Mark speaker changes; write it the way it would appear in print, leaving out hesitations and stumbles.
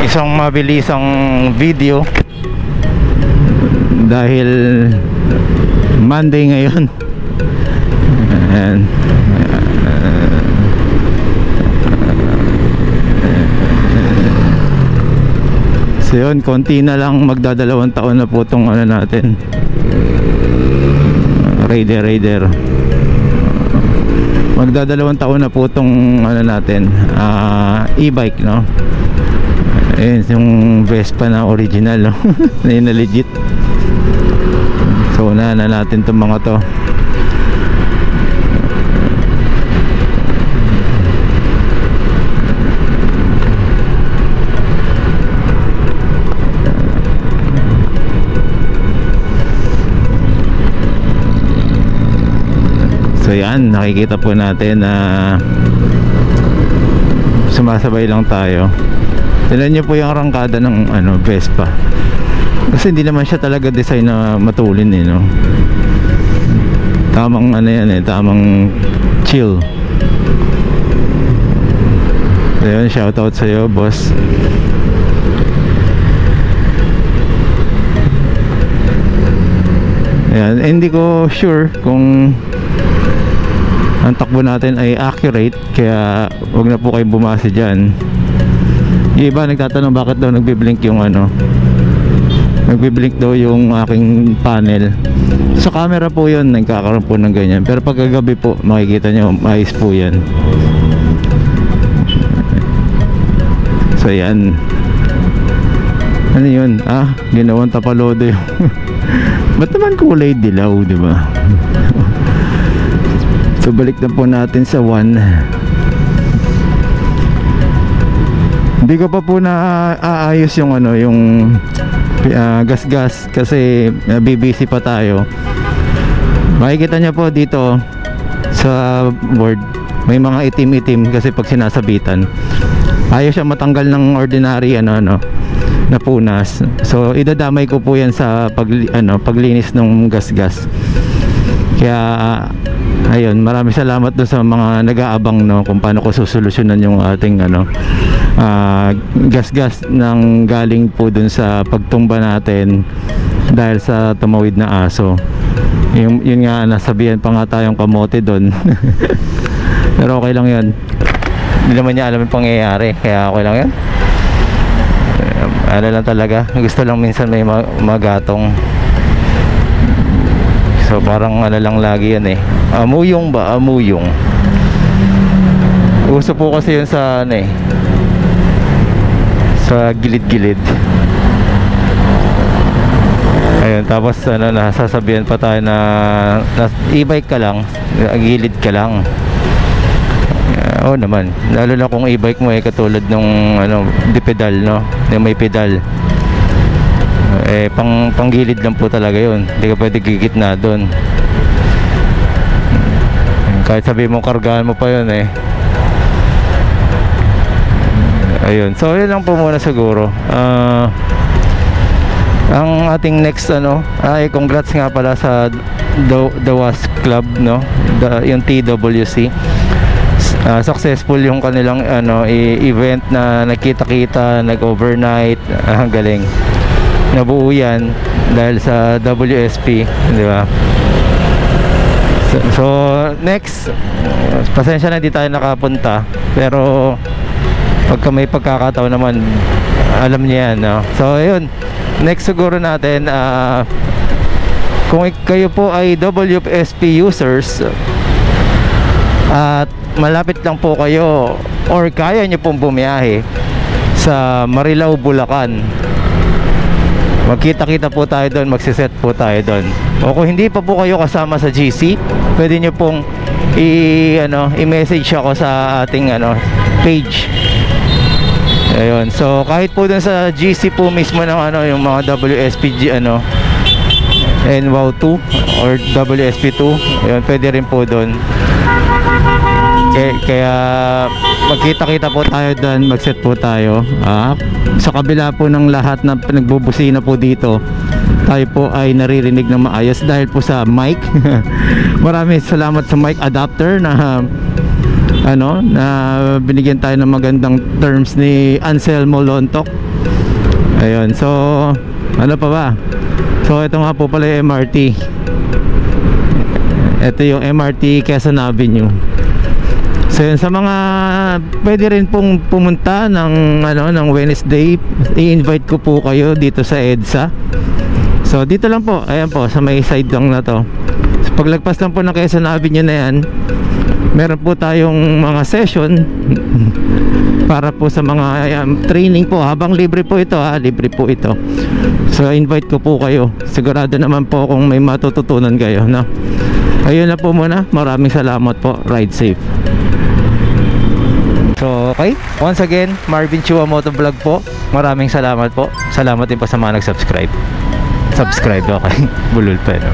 Speaker 1: isang mabilisang video dahil Monday ngayon. Ayan. So yun, konti na lang, magdadalawang taon na po itong ano natin, Raider. Magdadalawang taon na po itong ano natin, e-bike, no? Ayun, yung Vespa na original, no? Na legit. So unahan na natin itong mga to. So yan, nakikita po natin na sumasabay lang tayo. Tignan nyo po yung arangkada ng ano, Vespa. Kasi hindi naman siya talaga design na matulin, eh, no? Tamang ano yan, eh, tamang chill. So yun, shoutout sa'yo, boss. Ayan, hindi ko sure kung ang takbo natin ay accurate, kaya wag na po kayong bumase dyan. Yung iba nagtatanong bakit daw nagbiblink yung ano, nagbiblink daw yung aking panel. Sa camera po yun, nagkakaroon po ng ganyan, pero pagkagabi po makikita nyo, maayos po yan. So yan, ano yun, ginawang tapalodo yung ba't naman kulay dilaw, diba? So balik na po natin sa 1. Hindi ko pa po na aayos yung ano, yung gas kasi BBC pa tayo. Makikita niyo po dito sa board may mga itim-itim kasi pag sinasabitan ayaw siya matanggal ng ordinary ano na punas. So idadamay ko po yan sa paglinis ng gas. Kaya ayun, maraming salamat doon sa mga nag-aabang, no, kung paano ko susolusyonan yung ating ano, gas nang galing po dun sa pagtumba natin dahil sa tumawid na aso. Yun nga, nasabihan pa nga tayong kamote doon. Pero okay lang yun, hindi naman niya alam yung pangyayari, kaya okay lang yun. Ano lang talaga, gusto lang minsan may magatong. So parang ano lang lagi yan, eh, amuyong ba, amuyong. Uso po kasi yun sa ano, eh, sa gilid-gilid. Ayun, tapos ano, nasasabihan pa tayo na e-bike ka lang, gilid ka lang. Oo naman, lalo na kung e-bike mo katulad nung ano, di pedal, no, yung may pedal. Panggilid lang po talaga yun, hindi ka pwede gigitna doon. Kahit sabi mo kargahan mo pa yun, ayun, so yun lang po muna siguro. Ang ating next ano ay congrats nga pala sa The Wasp Club, no, yung TWC. Successful yung kanilang ano, event na nagkita-kita, nag-overnight. Galing. Nabuo yan dahil sa WSP, di ba? So next, pasensya na di tayo nakapunta, pero pagka may pagkakataon naman, alam niya yan, no? So ayun, next siguro natin, kung kayo po ay WSP users at malapit lang po kayo or kaya nyo pong bumiyahe sa Marilao, Bulacan, magkita-kita po tayo doon, magsiset po tayo doon. O kung hindi pa po kayo kasama sa GC, pwede nyo pong i-message ako sa ating ano, page. Ayun, so kahit po doon sa GC po mismo ng ano, yung mga WSPG ano, NWOW2 or WSP2, ayun, pwede rin po doon. Kaya magkita-kita po tayo doon, mag-set po tayo. Sa kabila po ng lahat na nagbubusina po dito, tayo po ay naririnig ng maayos dahil po sa mic. Maraming salamat sa mic adapter na ano, na binigyan tayo ng magandang terms ni Anselmo Lontok. Ayun, so ano pa ba? So ito nga po pala yung MRT. Ito yung MRT Quezon Avenue. So yun, sa mga pwede rin pong pumunta ng ng Wednesday, i-invite ko po kayo dito sa EDSA. So dito lang po, ayan po, sa may side lang na to. So, paglagpas lang po ng Quezon Avenue na yan, meron po tayong mga session para po sa mga training po, habang libre po ito, libre po ito. So invite ko po kayo, sigurado naman po kung may matututunan kayo, no? Ayun na po muna, maraming salamat po, ride safe. So okay, once again, Marvin Chua Motovlog po, maraming salamat po. Salamat din po sa mga nag-subscribe. Okay, bulol pa, no?